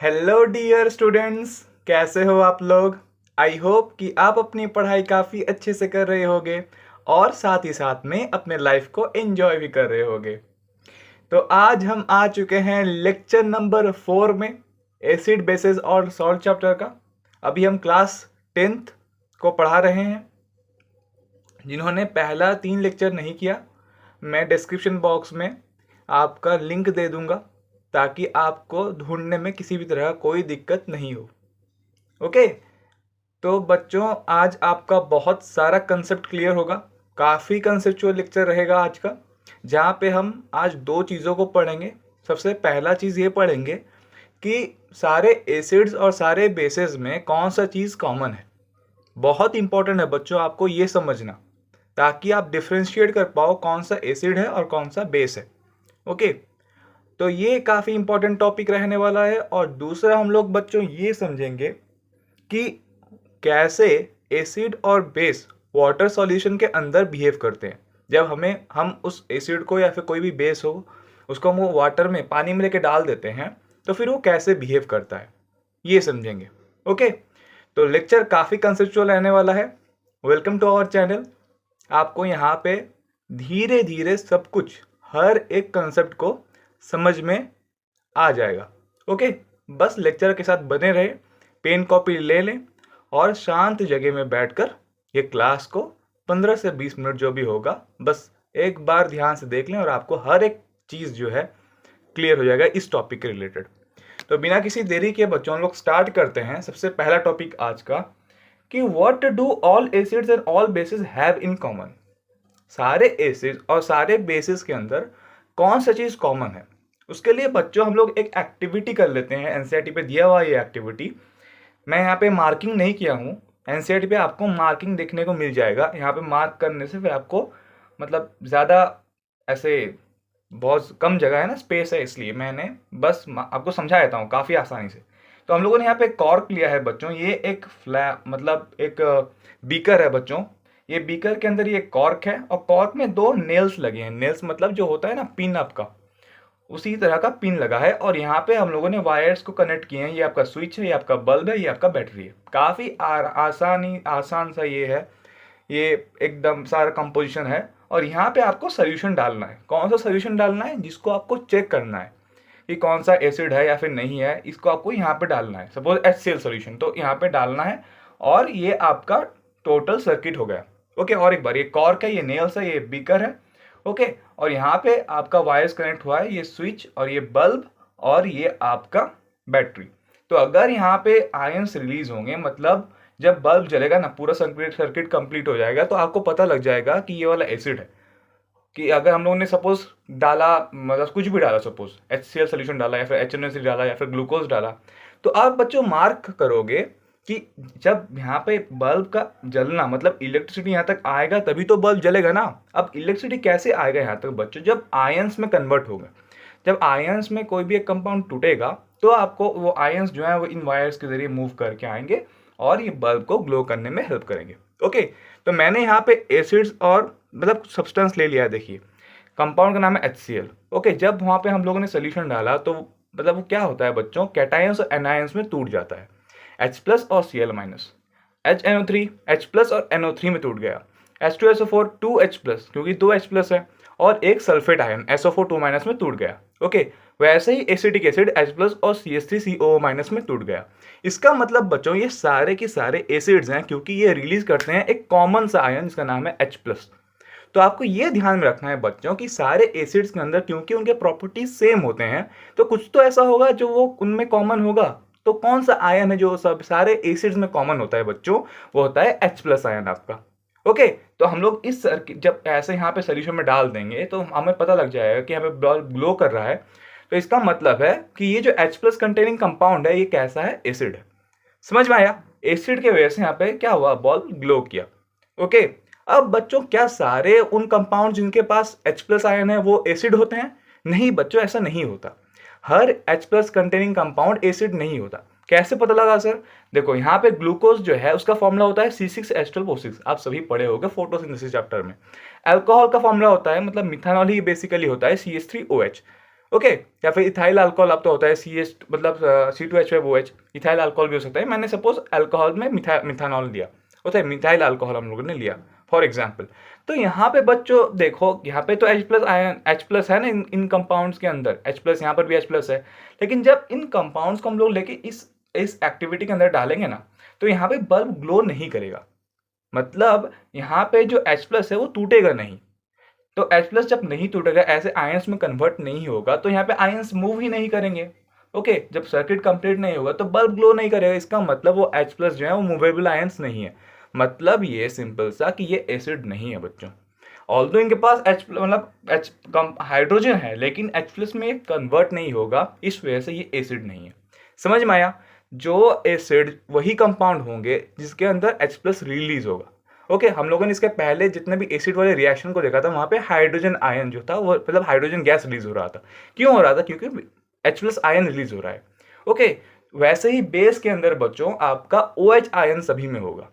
Hello dear students, कैसे हो आप लोग। आई होप कि आप अपनी पढ़ाई काफ़ी अच्छे से कर रहे होगे और साथ ही साथ में अपने लाइफ को एंजॉय भी कर रहे होगे। तो आज हम आ चुके हैं लेक्चर नंबर 4 में, एसिड बेसिस और सॉल्ट चैप्टर का। अभी हम क्लास 10th को पढ़ा रहे हैं। जिन्होंने पहला 3 लेक्चर नहीं किया, मैं डिस्क्रिप्शन बॉक्स में आपका लिंक दे दूंगा ताकि आपको ढूंढने में किसी भी तरह कोई दिक्कत नहीं हो। ओके, तो बच्चों आज आपका बहुत सारा कंसेप्ट क्लियर होगा। काफ़ी कंसेप्चुअल लेक्चर रहेगा आज का, जहाँ पे हम आज 2 चीज़ों को पढ़ेंगे। सबसे पहला चीज़ ये पढ़ेंगे कि सारे एसिड्स और सारे बेसिस में कौन सा चीज़ कॉमन है। बहुत इंपॉर्टेंट है बच्चों आपको ये समझना, ताकि आप डिफ्रेंशिएट कर पाओ कौन सा एसिड है और कौन सा बेस है। ओके, तो ये काफ़ी इंपॉर्टेंट टॉपिक रहने वाला है। और दूसरा हम लोग बच्चों ये समझेंगे कि कैसे एसिड और बेस वाटर सॉल्यूशन के अंदर बिहेव करते हैं। जब हम उस एसिड को या फिर कोई भी बेस हो उसको हम वाटर में पानी में लेके डाल देते हैं तो फिर वो कैसे बिहेव करता है, ये समझेंगे। ओके, तो लेक्चर काफ़ी कंसेप्चुअल रहने वाला है। Welcome to our channel. आपको यहाँ पे धीरे धीरे सब कुछ, हर एक कंसेप्ट को समझ में आ जाएगा। ओके, बस लेक्चर के साथ बने रहे, पेन कॉपी ले लें और शांत जगह में बैठकर ये क्लास को 15 से 20 मिनट जो भी होगा बस एक बार ध्यान से देख लें और आपको हर एक चीज़ जो है क्लियर हो जाएगा इस टॉपिक के रिलेटेड। तो बिना किसी देरी के बच्चों हम लोग स्टार्ट करते हैं। सबसे पहला टॉपिक आज का कि what do all acids and all basis have in common. सारे एसिड और सारे बेसिस के अंदर कौन सा चीज़ कॉमन है। उसके लिए बच्चों हम लोग एक एक्टिविटी कर लेते हैं। एनसीईआरटी पे दिया हुआ ये एक्टिविटी, मैं यहाँ पे मार्किंग नहीं किया हूँ। एनसीईआरटी पे आपको मार्किंग देखने को मिल जाएगा। यहाँ पे मार्क करने से फिर आपको मतलब ज़्यादा ऐसे बहुत कम जगह है ना, स्पेस है, इसलिए मैंने बस आपको समझा देता हूँ काफ़ी आसानी से। तो हम लोगों ने यहाँ पे कॉर्क लिया है बच्चों। ये एक मतलब एक बीकर है बच्चों। ये बीकर के अंदर ये कॉर्क है और कॉर्क में 2 नेल्स लगे हैं। नेल्स मतलब जो होता है ना पिन आपका, उसी तरह का पिन लगा है। और यहाँ पे हम लोगों ने वायर्स को कनेक्ट किए हैं। ये आपका स्विच है, ये आपका बल्ब है, ये आपका बैटरी है। काफ़ी आसान सा ये है। ये एकदम सारा कंपोजिशन है। और यहाँ पे आपको सोल्यूशन डालना है। कौन सा सोल्यूशन डालना है, जिसको आपको चेक करना है कि कौन सा एसिड है या फिर नहीं है, इसको आपको यहाँ पे डालना है। सपोज HCl सोल्यूशन, तो यहाँ पे डालना है और ये आपका टोटल सर्किट हो गया। ओके, और एक बार ये कॉर्क है, ये नेल्स है, ये बीकर है। ओके, और यहाँ पे आपका वायर्स कनेक्ट हुआ है, ये स्विच और ये बल्ब और ये आपका बैटरी। तो अगर यहाँ पे आयंस रिलीज होंगे, मतलब जब बल्ब जलेगा ना, पूरा सर्किट कंप्लीट हो जाएगा, तो आपको पता लग जाएगा कि ये वाला एसिड है। कि अगर हम लोगों ने सपोज डाला, मतलब कुछ भी डाला, सपोज HCl सोल्यूशन डाला या फिर HNO3 डाला या फिर ग्लूकोज डाला, तो आप बच्चों मार्क करोगे कि जब यहाँ पे बल्ब का जलना, मतलब इलेक्ट्रिसिटी यहाँ तक आएगा तभी तो बल्ब जलेगा ना। अब इलेक्ट्रिसिटी कैसे आएगा यहाँ तक बच्चों, जब आयंस में कन्वर्ट होगा। जब आयंस में कोई भी एक कंपाउंड टूटेगा तो आपको वो आयंस जो है वो इन वायर्स के जरिए मूव करके आएंगे और ये बल्ब को ग्लो करने में हेल्प करेंगे। ओके, तो मैंने यहाँ पे एसिड्स और मतलब सब्सटेंस ले लिया है। देखिए, कंपाउंड का नाम है HCl। ओके, जब वहाँ पे हम लोगों ने सोल्यूशन डाला तो मतलब वो क्या होता है बच्चों, कैटायंस और एनायंस में टूट जाता है। H+ और Cl-, HNO3 H+ और NO3 में टूट गया। H2SO4 2H+, क्योंकि 2H+ है, और एक सल्फेट आयन SO4 2- में टूट गया। ओके, वैसे ही एसिटिक एसिड H+ और CH3COO- में टूट गया। इसका मतलब बच्चों ये सारे के सारे एसिड्स हैं, क्योंकि ये रिलीज करते हैं एक कॉमन सा आयन जिसका नाम है H+। तो आपको ये ध्यान में रखना है बच्चों कि सारे एसिड्स के अंदर क्योंकि उनके प्रॉपर्टीज सेम होते हैं, तो कुछ तो ऐसा होगा जो वो उनमें कॉमन होगा। तो कौन सा आयन है जो सब सारे एसिड्स में कॉमन होता है बच्चों, वो होता है H+ आयन आपका। ओके, तो हम लोग इस सर्किट जब ऐसे यहाँ पे सोल्यूशन में डाल देंगे तो हमें पता लग जाएगा कि यहाँ पे बल्ब ग्लो कर रहा है। तो इसका मतलब है कि ये जो H+ कंटेनिंग कंपाउंड है ये कैसा है, एसिड है। समझ में आया? एसिड के वजह से यहाँ पे क्या हुआ, बल्ब ग्लो किया। ओके, अब बच्चों क्या सारे उन कंपाउंड जिनके पास H+ आयन है वो एसिड होते हैं? नहीं बच्चों, ऐसा नहीं होता। हर H+ कंटेनिंग कंपाउंड एसिड नहीं होता। कैसे पता लगा सर? देखो, यहाँ पे ग्लूकोज जो है उसका फॉर्मूला होता है C6H12O6। आप सभी पढ़े होंगे फोटोसिंथेसिस चैप्टर में। अल्कोहल का फॉर्मूला होता है, मतलब मिथानॉल ही बेसिकली होता है, CH3OH। ओके। या फिर इथाइल अल्कोहल अब तो होता है CH मतलब C2H5OH, इथाइल अल्कोहल भी हो सकता है। मैंने सपोज अल्कोहल में मिथानॉल लिया, होता है मिथाइल अल्कोहल हम लोगों ने लिया फॉर एग्जाम्पल। तो यहाँ पे बच्चों देखो, यहाँ पे तो H plus ion H plus है ना इन कंपाउंड्स के अंदर, H प्लस यहाँ पर भी H प्लस है। लेकिन जब इन कंपाउंड्स को हम लोग लेके इस एक्टिविटी के अंदर डालेंगे ना, तो यहाँ पे बल्ब ग्लो नहीं करेगा। मतलब यहाँ पे जो H प्लस है वो टूटेगा नहीं। तो H प्लस जब नहीं टूटेगा, ऐसे आयंस में कन्वर्ट नहीं होगा, तो यहाँ पे आयंस मूव ही नहीं करेंगे। ओके, जब सर्किट कंप्लीट नहीं होगा तो बल्ब ग्लो नहीं करेगा। इसका मतलब वो H प्लस जो है वो मूवेबल आयंस नहीं है। मतलब ये सिंपल सा कि ये एसिड नहीं है बच्चों। ऑल्दो इनके पास H मतलब H कम हाइड्रोजन है, लेकिन H प्लस में कन्वर्ट नहीं होगा, इस वजह से ये एसिड नहीं है। समझ में आया? जो एसिड वही कंपाउंड होंगे जिसके अंदर H प्लस रिलीज होगा। ओके, हम लोगों ने इसके पहले जितने भी एसिड वाले रिएक्शन को देखा था, वहाँ पे हाइड्रोजन आयन जो था वो मतलब हाइड्रोजन गैस रिलीज हो रहा था। क्यों हो रहा था? क्योंकि H प्लस आयन रिलीज हो रहा है। ओके, वैसे ही बेस के अंदर बच्चों आपका OH आयन सभी में होगा।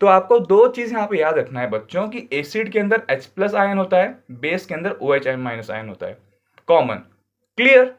तो आपको दो चीज यहाँ पे याद रखना है बच्चों कि एसिड के अंदर H प्लस आयन होता है, बेस के अंदर OH माइनस आयन होता है, कॉमन। क्लियर?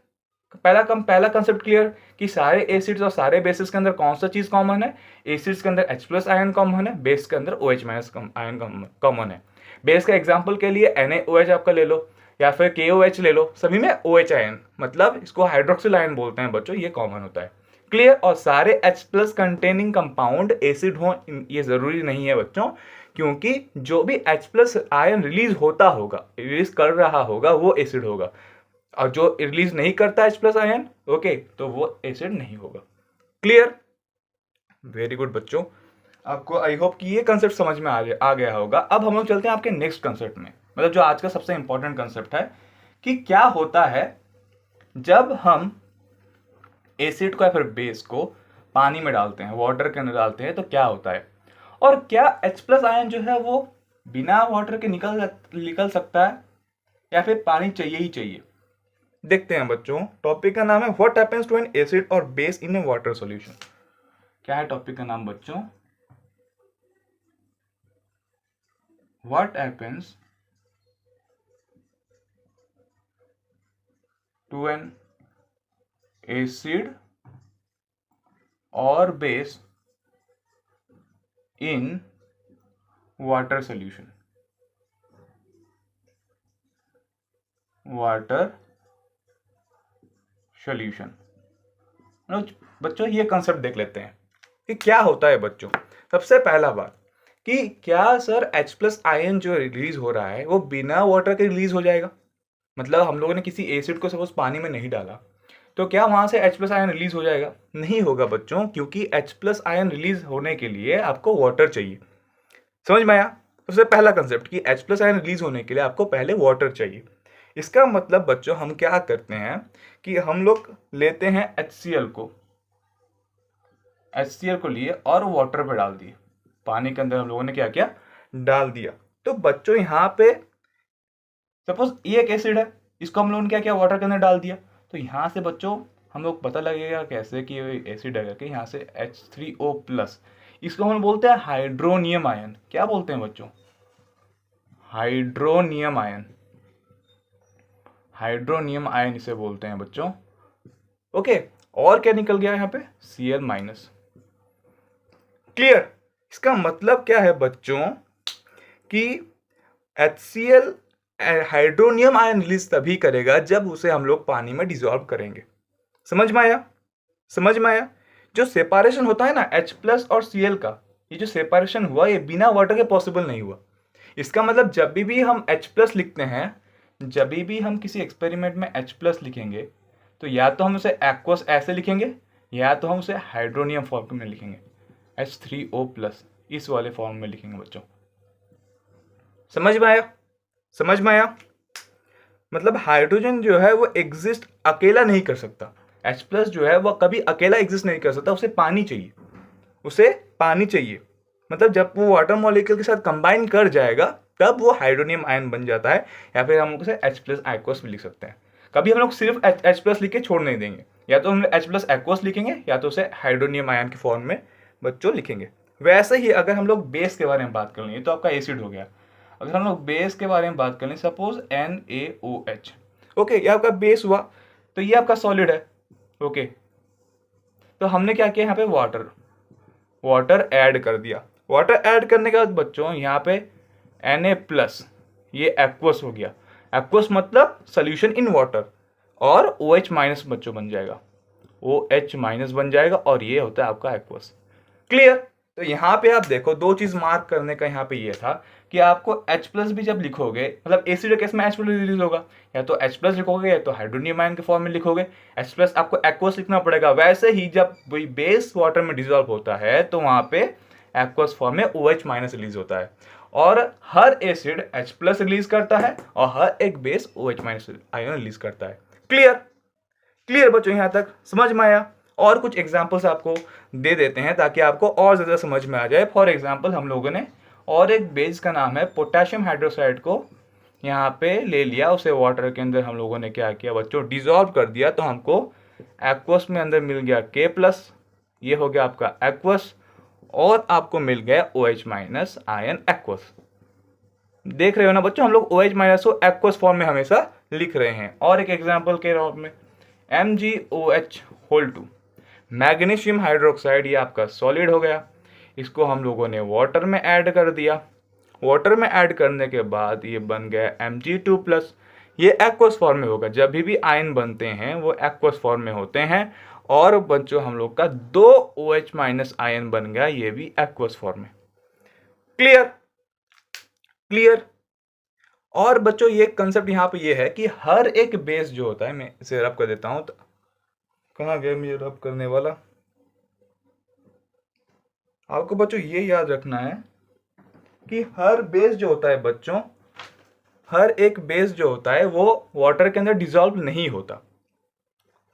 पहला कंसेप्ट क्लियर कि सारे एसिड्स और सारे बेसिस के अंदर कौन सा चीज कॉमन है? एसिड्स के अंदर H प्लस आयन कॉमन है, बेस के अंदर OH माइनस आयन कॉमन है। बेस का एग्जांपल के लिए NaOH आपका ले लो या फिर KOH ले लो, सभी में OH आयन, मतलब इसको हाइड्रोक्सिल आयन बोलते हैं बच्चों, ये कॉमन होता है। क्लियर? और सारे H plus containing compound acid हो ये जरूरी नहीं है बच्चों, क्योंकि जो भी H प्लस आयन रिलीज होता होगा, रिलीज कर रहा होगा, वो एसिड होगा, और जो रिलीज नहीं करता H प्लस आयन, ओके, तो वो एसिड नहीं होगा। क्लियर? वेरी गुड बच्चों, आपको आई होप कि ये कंसेप्ट समझ में आ गया होगा। अब हम लोग चलते हैं आपके नेक्स्ट कंसेप्ट में, मतलब जो आज का सबसे इंपॉर्टेंट कंसेप्ट है कि क्या होता है जब हम एसिड को या फिर बेस को पानी में डालते हैं, वाटर के अंदर डालते हैं, तो क्या होता है, और क्या H प्लस आयन जो है वो बिना वाटर के निकल सकता है या फिर पानी चाहिए ही चाहिए। देखते हैं बच्चों, टॉपिक का नाम है what happens to an acid और base in a water solution. क्या है टॉपिक का नाम बच्चों? What happens to an acid और base in water solution. Water solution. बच्चों ये कंसेप्ट देख लेते हैं कि क्या होता है बच्चों। सबसे पहला बात कि क्या सर H प्लस आयन जो रिलीज हो रहा है वो बिना वाटर के रिलीज हो जाएगा? मतलब हम लोगों ने किसी एसिड को सपोज पानी में नहीं डाला, तो क्या वहां से H प्लस आयन रिलीज हो जाएगा? नहीं होगा बच्चों, क्योंकि H प्लस आयन रिलीज होने के लिए आपको वाटर चाहिए। समझ में आया? सबसे पहला कंसेप्ट कि H प्लस आयन रिलीज होने के लिए आपको पहले वाटर चाहिए। इसका मतलब बच्चों हम क्या करते हैं कि हम लोग लेते हैं HCl को लिए और वाटर पे डाल दिए, पानी के अंदर हम लोगों ने क्या किया, डाल दिया। तो बच्चों यहाँ पे सपोज ये एक एसिड है, इसको हम लोगों ने क्या किया, वाटर के अंदर डाल दिया। तो यहाँ से बच्चों हम लोग पता लगेगा कैसे कि ये एसिड है करके, यहाँ से H3O+, इसको हम बोलते हैं हाइड्रोनियम आयन। क्या बोलते हैं बच्चों? Hydronium ion. हाइड्रोनियम आयन इसे बोलते हैं बच्चों। ओके, और क्या निकल गया यहाँ पे? Cl-। क्लियर? इसका मतलब क्या है बच्चों कि HCl हाइड्रोनियम आयन रिलीज तभी करेगा जब उसे हम लोग पानी में डिसॉल्व करेंगे। समझ में आया? समझ में आया? जो सेपरेशन होता है ना H प्लस और Cl का, ये जो सेपरेशन हुआ ये बिना वाटर के पॉसिबल नहीं हुआ। इसका मतलब जब भी हम H प्लस लिखते हैं, जब भी हम किसी एक्सपेरिमेंट में H प्लस लिखेंगे, तो या तो हम उसे एक्वस ऐसे लिखेंगे या तो हम उसे हाइड्रोनियम फॉर्म में लिखेंगे, H3O+, इस वाले फॉर्म में लिखेंगे बच्चों। समझ में आया? समझ में आया? मतलब हाइड्रोजन जो है वो एग्जिस्ट अकेला नहीं कर सकता, H प्लस जो है वो कभी अकेला एग्जिस्ट नहीं कर सकता, उसे पानी चाहिए, उसे पानी चाहिए। मतलब जब वो वाटर मॉलिक्यूल के साथ कंबाइन कर जाएगा तब वो हाइड्रोनियम आयन बन जाता है, या फिर हम उसे H प्लस एक्वस भी लिख सकते हैं। कभी हम लोग सिर्फ H प्लस लिख के छोड़ नहीं देंगे, या तो हम H प्लस एक्वस लिखेंगे या तो उसे हाइड्रोनियम आयन के फॉर्म में बच्चों लिखेंगे। वैसे ही अगर हम लोग बेस के बारे में बात कर लें, तो आपका एसिड हो गया। अगर हम लोग बेस के बारे में बात कर लें, सपोज NaOH, ओके, ये आपका बेस हुआ, तो ये आपका सॉलिड है। ओके, तो हमने क्या किया, यहाँ पे वाटर ऐड कर दिया। वाटर ऐड करने के बाद बच्चों यहाँ पे Na+, ये एक्वस हो गया। एक्वस मतलब सोल्यूशन इन वाटर, और OH- बच्चों बन जाएगा, OH- बन जाएगा, और ये होता है आपका एक्वस। क्लियर? तो यहाँ पे आप देखो, दो चीज मार्क करने का यहाँ पे ये था कि आपको H+ भी जब लिखोगे, मतलब एसिड केस में H+ रिलीज होगा, या तो H+ लिखोगे या तो हाइड्रोनियम आयन के फॉर्म में लिखोगे। H+ आपको एक्वस लिखना पड़ेगा। वैसे ही जब बेस वाटर में डिजोल्व होता है तो वहां पे एक्वस फॉर्म में OH- रिलीज होता है, और हर एसिड H+ रिलीज करता है और हर एक बेस OH- आयन रिलीज करता है। क्लियर? क्लियर बच्चों, यहां तक समझ में आया? और कुछ एग्जांपल्स आपको दे देते हैं ताकि आपको और ज़्यादा समझ में आ जाए। फॉर एग्जांपल हम लोगों ने और एक बेस का नाम है पोटेशियम हाइड्रोक्साइड को यहाँ पे ले लिया, उसे वाटर के अंदर हम लोगों ने क्या किया बच्चों, डिजोल्व कर दिया, तो हमको एक्वस में अंदर मिल गया K+, ये हो गया आपका एक्वस, और आपको मिल गया OH- आयन एक्वस। देख रहे हो ना बच्चों, हम लोग OH- को एक्वस फॉर्म में हमेशा लिख रहे हैं। और एक एग्जांपल के रूप में MgOH2, मैग्नीशियम हाइड्रोक्साइड, ये आपका सॉलिड हो गया। इसको हम लोगों ने वाटर में ऐड कर दिया। वाटर में ऐड करने के बाद ये बन गया Mg2+, ये एक्वस फॉर्म में होगा। जब भी आयन बनते हैं वो एक्वस फॉर्म में होते हैं। और बच्चों हम लोग का 2 OH- आयन बन गया, ये भी एक्वस फॉर्म में। क्लियर? क्लियर? और बच्चों ये कंसेप्ट यहाँ पे ये है कि हर एक बेस जो होता है, मैं इसे रब कर देता हूं, तो कहाँ गया मुझे रब करने वाला। आपको बच्चों ये याद रखना है कि हर बेस जो होता है बच्चों, हर एक बेस जो होता है वो वाटर के अंदर डिसॉल्व नहीं होता।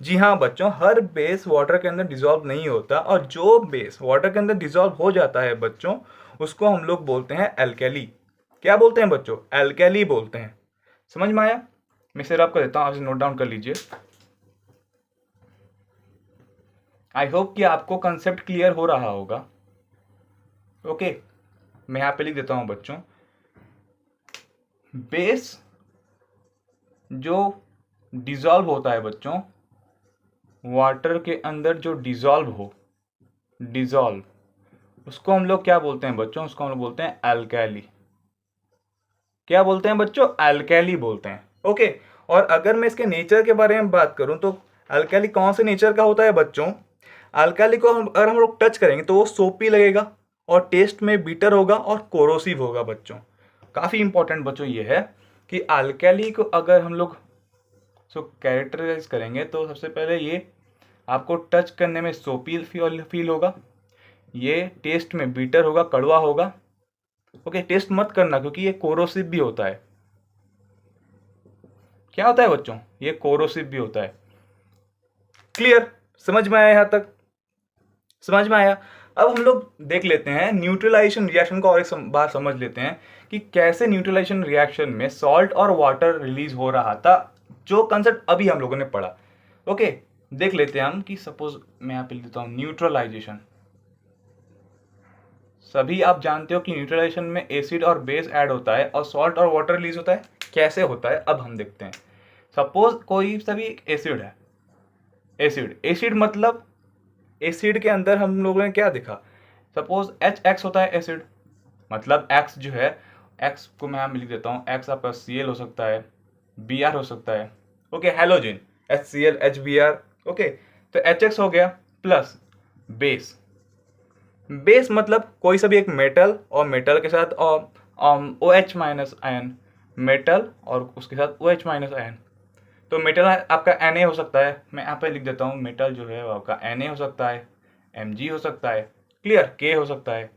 जी हाँ बच्चों, हर बेस वाटर के अंदर डिसॉल्व नहीं होता, और जो बेस वाटर के अंदर डिसॉल्व हो जाता है बच्चों, उसको हम लोग बोलते हैं एल्केली। क्या बोलते हैं बच्चों? एल्केली बोलते हैं। समझ में आया? मैं इसे रब कर देता हूँ, आप इसे नोट डाउन कर लीजिए। आई होप कि आपको कंसेप्ट क्लियर हो रहा होगा। ओके, मैं यहाँ पे लिख देता हूँ बच्चों, बेस जो डिसॉल्व होता है बच्चों, वाटर के अंदर जो डिसॉल्व, उसको हम लोग क्या बोलते हैं बच्चों? उसको हम लोग बोलते हैं अल्कैली। क्या बोलते हैं बच्चों? अल्कैली बोलते हैं। ओके, और अगर मैं इसके नेचर के बारे में बात करूं तो अल्कैली कौन से नेचर का होता है बच्चों? अल्कैली को अगर हम लोग टच करेंगे तो वो सोपी लगेगा, और टेस्ट में बीटर होगा, और कोरोसिव होगा बच्चों। काफ़ी इंपॉर्टेंट बच्चों ये है कि अल्कैली को अगर हम लोग कैरेक्टराइज करेंगे तो सबसे पहले ये आपको टच करने में सोपी फील होगा, ये टेस्ट में बीटर होगा, कड़वा होगा। ओके, टेस्ट मत करना क्योंकि ये कोरोसिव भी होता है। क्या होता है बच्चों? ये कोरोसिव भी होता है। क्लियर? समझ में आया यहां तक? समझ में आया? अब हम लोग देख लेते हैं न्यूट्रलाइजेशन रिएक्शन को, और एक बार समझ लेते हैं कि कैसे न्यूट्रलाइजेशन रिएक्शन में सॉल्ट और वाटर रिलीज हो रहा था, जो कंसेप्ट अभी हम लोगों ने पढ़ा। ओके, देख लेते हैं हम कि सपोज मैं यहाँ पे लिख देता हूँ न्यूट्रलाइजेशन। सभी आप जानते हो कि न्यूट्रलाइजेशन में एसिड और बेस ऐड होता है और सॉल्ट और वाटर रिलीज होता है। कैसे होता है अब हम देखते हैं। सपोज कोई सभी एक एसिड है, एसिड मतलब एसिड के अंदर हम लोगों ने क्या देखा, सपोज HX होता है एसिड, मतलब X जो है, X को मैं यहाँ लिख देता हूँ, X आपका Cl हो सकता है, Br हो सकता है। Okay, halogen HCl HBr। Okay, तो HX हो गया, प्लस बेस मतलब कोई सा भी एक मेटल, और मेटल के साथ OH- आयन, मेटल और उसके साथ OH- आयन। तो मेटल आपका Na हो सकता है, मैं यहाँ पे लिख देता हूँ, मेटल जो है वो आपका Na हो सकता है, Mg हो सकता है, क्लियर, K हो सकता है।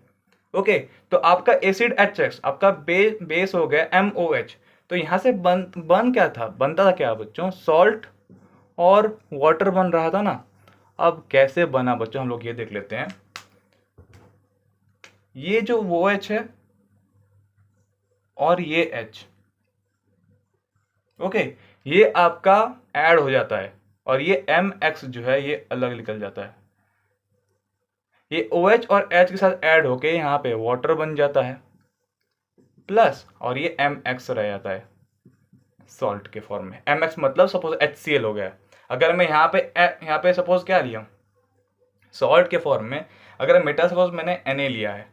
ओके, तो आपका एसिड HX, आपका बेस हो गया MOH। तो यहाँ से बन क्या था, बनता था क्या बच्चों? सॉल्ट और वाटर बन रहा था ना। अब कैसे बना बच्चों, हम लोग ये देख लेते हैं। ये जो OH है और ये H, ओके, ये आपका ऐड हो जाता है, और ये MX जो है ये अलग निकल जाता है। ये OH और H के साथ ऐड होके यहाँ पे वाटर बन जाता है, प्लस और ये MX रह जाता है। सॉल्ट के फॉर्म में। MX मतलब सपोज HCl हो गया। अगर मैं यहाँ पे सपोज क्या लिया, सॉल्ट के फॉर्म में अगर मेटल सपोज मैंने Na लिया है,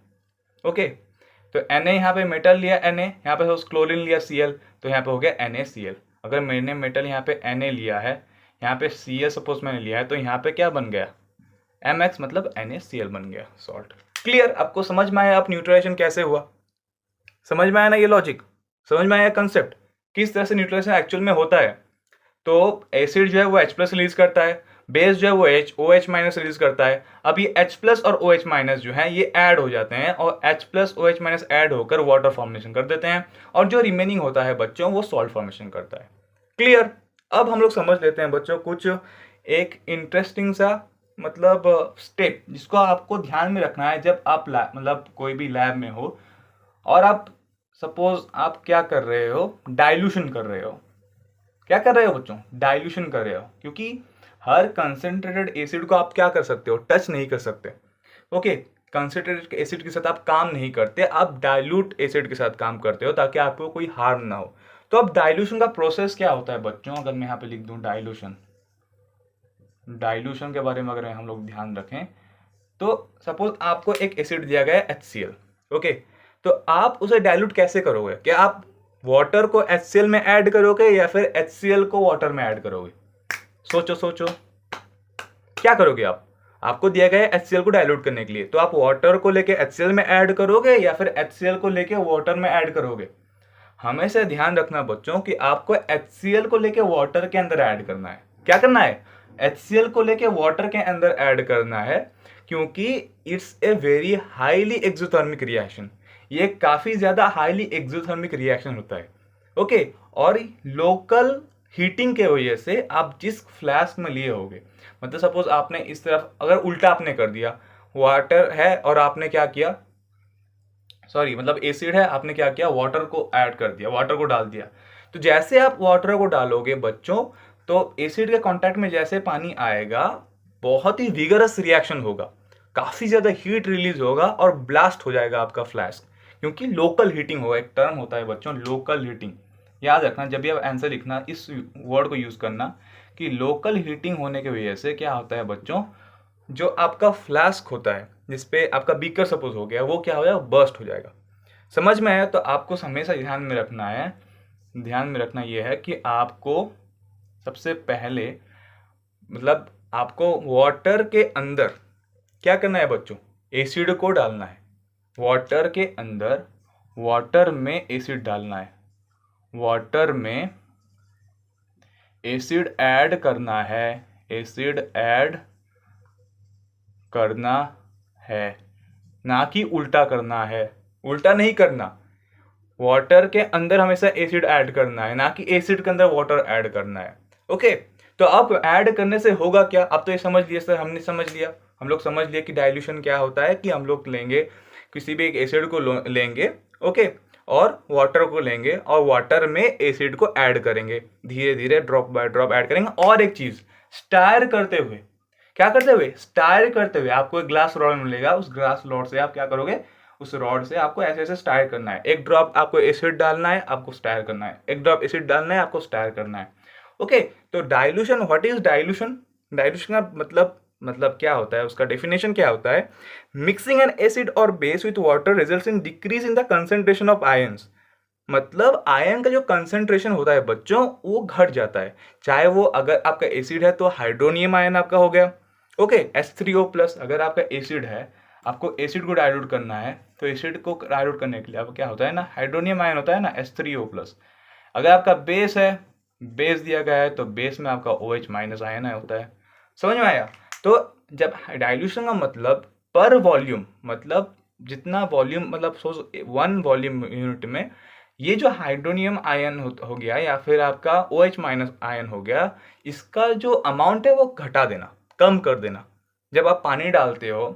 ओके, तो Na यहाँ पे मेटल लिया Na, यहाँ पे सपोज क्लोरीन लिया Cl, तो यहाँ पे हो गया NaCl। अगर मैंने मेटल यहाँ पे Na लिया है, यहाँ पे Cl सपोज मैंने लिया है, तो यहाँ पे क्या बन गया, MX मतलब NaCl बन गया सॉल्ट। क्लियर? आपको समझ में आया अब न्यूट्रलाइजेशन कैसे हुआ? समझ में आया ना ये लॉजिक? समझ में आया कंसेप्ट किस तरह से न्यूट्रलाइजेशन एक्चुअल में होता है? तो एसिड जो है वो H+ रिलीज करता है, बेस जो है वो OH- रिलीज करता है। अब ये H+ और OH- जो है ये ऐड हो जाते हैं और H+ OH- ऐड होकर वाटर फॉर्मेशन कर देते हैं, और जो रिमेनिंग होता है बच्चों वो सॉल्ट फॉर्मेशन करता है। क्लियर? अब हम लोग समझ लेते हैं बच्चों कुछ एक इंटरेस्टिंग सा मतलब स्टेप जिसको आपको ध्यान में रखना है जब आप मतलब कोई भी लैब में हो और आप सपोज आप क्या कर रहे हो, डाइल्यूशन कर रहे हो। क्या कर रहे हो बच्चों? डाइल्यूशन कर रहे हो, क्योंकि हर कंसंट्रेटेड एसिड को आप क्या कर सकते हो, टच नहीं कर सकते। ओके, कंसंट्रेटेड एसिड के साथ आप काम नहीं करते, आप डाइल्यूट एसिड के साथ काम करते हो ताकि आपको कोई हार्म ना हो। तो अब डाइल्यूशन का प्रोसेस क्या होता है बच्चों? अगर मैं यहाँ पे लिख दूं डाइल्यूशन, डाइल्यूशन के बारे में अगर हम लोग ध्यान रखें तो सपोज आपको एक एसिड दिया गया है HCl, ओके, तो आप उसे डाइल्यूट कैसे करोगे? क्या आप वाटर को HCl में ऐड करोगे या फिर HCl को वाटर में ऐड करोगे? सोचो सोचो, क्या करोगे आप? आपको दिया गया है HCl को डाइल्यूट करने के लिए, तो आप वाटर को लेके HCl में ऐड करोगे या फिर HCl को लेके वाटर में ऐड करोगे? हमेशा ध्यान रखना बच्चों कि आपको HCl को लेके वाटर के अंदर ऐड करना है। क्या करना है? HCl को लेके वाटर के अंदर ऐड करना है, क्योंकि it's a very highly exothermic reaction. ये काफ़ी ज़्यादा हाईली एक्सोथर्मिक रिएक्शन होता है, ओके। और लोकल हीटिंग के वजह से आप जिस फ्लास्क में लिए होगे, मतलब सपोज आपने इस तरफ अगर उल्टा आपने कर दिया, वाटर है और आपने क्या किया, सॉरी मतलब एसिड है, आपने क्या किया, वाटर को ऐड कर दिया, वाटर को डाल दिया। तो जैसे आप वाटर को डालोगे बच्चों, तो एसिड के कांटेक्ट में जैसे पानी आएगा, बहुत ही विगरस रिएक्शन होगा, काफ़ी ज़्यादा हीट रिलीज होगा और ब्लास्ट हो जाएगा आपका फ्लास्क, क्योंकि लोकल हीटिंग होगा। एक टर्म होता है बच्चों लोकल हीटिंग, याद रखना जब भी आप आंसर लिखना इस वर्ड को यूज़ करना कि लोकल हीटिंग होने की वजह से क्या होता है बच्चों, जो आपका फ्लास्क होता है जिसपे आपका बीकर सपोज हो गया, वो क्या हो जाएगा, बर्स्ट हो जाएगा। समझ में आया? तो आपको हमेशा ध्यान में रखना है, ध्यान में रखना ये है कि आपको सबसे पहले मतलब आपको वाटर के अंदर क्या करना है बच्चों, एसिड को डालना है। वाटर के अंदर, वाटर में एसिड डालना है, वाटर में एसिड ऐड करना है, एसिड ऐड करना है, ना कि उल्टा करना है। उल्टा नहीं करना, वाटर के अंदर हमेशा एसिड ऐड करना है, ना कि एसिड के अंदर वाटर ऐड करना है। ओके, तो अब ऐड करने से होगा क्या? अब तो ये समझ लिया सर, हमने समझ लिया, हम लोग समझ लिया कि डाइल्यूशन क्या होता है, कि हम लोग लेंगे किसी भी एक एसिड को लेंगे, ओके, और वाटर को लेंगे और वाटर में एसिड को ऐड करेंगे, धीरे धीरे ड्रॉप बाय ड्रॉप ऐड करेंगे। और एक चीज, स्टायर करते हुए, क्या करते हुए, स्टायर करते हुए आपको एक ग्लास रॉड मिलेगा, उस ग्लास रॉड से आप क्या करोगे, उस रॉड से आपको ऐसे ऐसे स्टायर करना है। एक ड्रॉप आपको एसिड डालना है, आपको स्टायर करना है, एक ड्रॉप एसिड डालना है, आपको स्टायर करना है। ओके, तो dilution, what is dilution? Dilution का मतलब क्या होता है, उसका डेफिनेशन क्या होता है? मिक्सिंग एन एसिड और base with water results in decrease in the concentration of ions. मतलब आयन का जो कंसंट्रेशन होता है बच्चों वो घट जाता है। चाहे वो अगर आपका एसिड है तो हाइड्रोनियम आयन आपका हो गया, ओके, H3O+। अगर आपका एसिड है, आपको एसिड को डाइल्यूट करना है, तो एसिड को डाइल्यूट करने के लिए आपको क्या होता है ना, हाइड्रोनियम आयन होता है ना, H3O+। अगर आपका बेस है, बेस दिया गया है, तो बेस में आपका OH- आयन होता है। समझ में आया? तो जब डाइल्यूशन का मतलब पर वॉल्यूम, मतलब जितना वॉल्यूम, मतलब सोच 1 वॉल्यूम यूनिट में ये जो हाइड्रोनियम आयन हो गया या फिर आपका OH- आयन हो गया, इसका जो अमाउंट है वो घटा देना, कम कर देना। जब आप पानी डालते हो,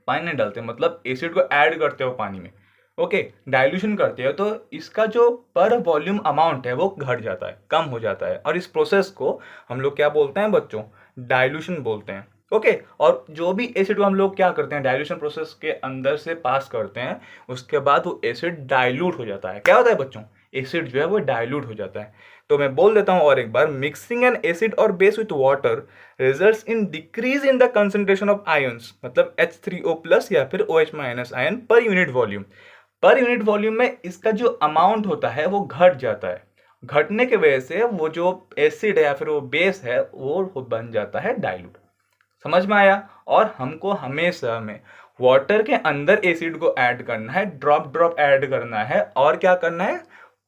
पानी नहीं डालते मतलब एसिड को ऐड करते हो पानी में, ओके, डाइल्यूशन करते हो, तो इसका जो पर वॉल्यूम अमाउंट है वो घट जाता है, कम हो जाता है, और इस प्रोसेस को हम लोग क्या बोलते हैं बच्चों, डाइल्यूशन बोलते हैं। ओके, और जो भी एसिड को हम लोग क्या करते हैं, डाइल्यूशन प्रोसेस के अंदर से पास करते हैं, उसके बाद वो एसिड डाइल्यूट हो जाता है। क्या होता है बच्चों, एसिड जो है वो डाइल्यूट हो जाता है। तो मैं बोल देता हूँ और एक बार, मिक्सिंग एन एसिड और base with water results in decrease in the concentration of ions, मतलब H3O प्लस या फिर OH minus ion per unit volume. Per unit volume में इसका जो अमाउंट होता है वो घट जाता है। घटने की वजह से वो जो एसिड है या फिर वो बेस है वो बन जाता है डाइल्यूट। समझ में आया? और हमको हमेशा में वाटर के अंदर एसिड को ऐड करना है, ड्रॉप ड्रॉप ऐड करना है, और क्या करना है,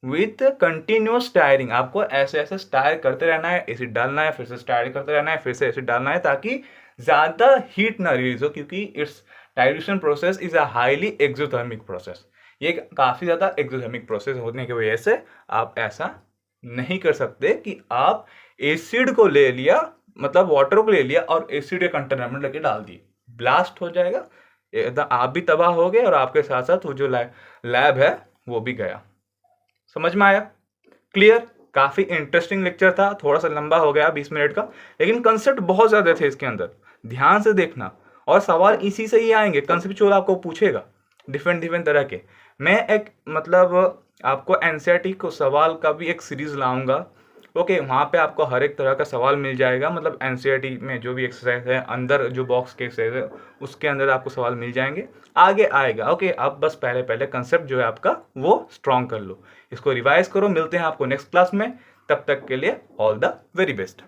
विथ कंटिन्यूस स्टायरिंग। आपको ऐसे ऐसे स्टायर करते रहना है, एसिड डालना है, फिर से स्टायर करते रहना है, फिर से एसिड डालना है, ताकि ज़्यादा हीट ना रिलीज हो, क्योंकि it's dilution process is a highly exothermic process. ये काफ़ी ज़्यादा एक्सोथर्मिक प्रोसेस होने की वजह से आप ऐसा नहीं कर सकते कि आप एसिड को ले लिया, मतलब वाटर को ले लिया और एसिड के कंटेनर में लेके डाल दिए, ब्लास्ट हो जाएगा, एकदम आप भी तबाह हो गए और आपके साथ साथ वो जो लैब है वो भी गया। समझ में आया? क्लियर? काफ़ी इंटरेस्टिंग लेक्चर था, थोड़ा सा लंबा हो गया 20 मिनट का, लेकिन कंसेप्ट बहुत ज़्यादा थे इसके अंदर, ध्यान से देखना। और सवाल इसी से ही आएंगे, कंसेप्चुअल आपको पूछेगा डिफरेंट डिफरेंट तरह के। मैं एक मतलब आपको एनसीईआरटी को सवाल का भी एक सीरीज लाऊंगा। ओके, वहाँ पे आपको हर एक तरह का सवाल मिल जाएगा, मतलब एनसीईआरटी में जो भी एक्सरसाइज है अंदर, जो बॉक्स के एक्सरसाइज है उसके अंदर आपको सवाल मिल जाएंगे, आगे आएगा। ओके, अब बस पहले पहले कंसेप्ट जो है आपका वो स्ट्रॉन्ग कर लो, इसको रिवाइज करो। मिलते हैं आपको नेक्स्ट क्लास में, तब तक के लिए ऑल द वेरी बेस्ट।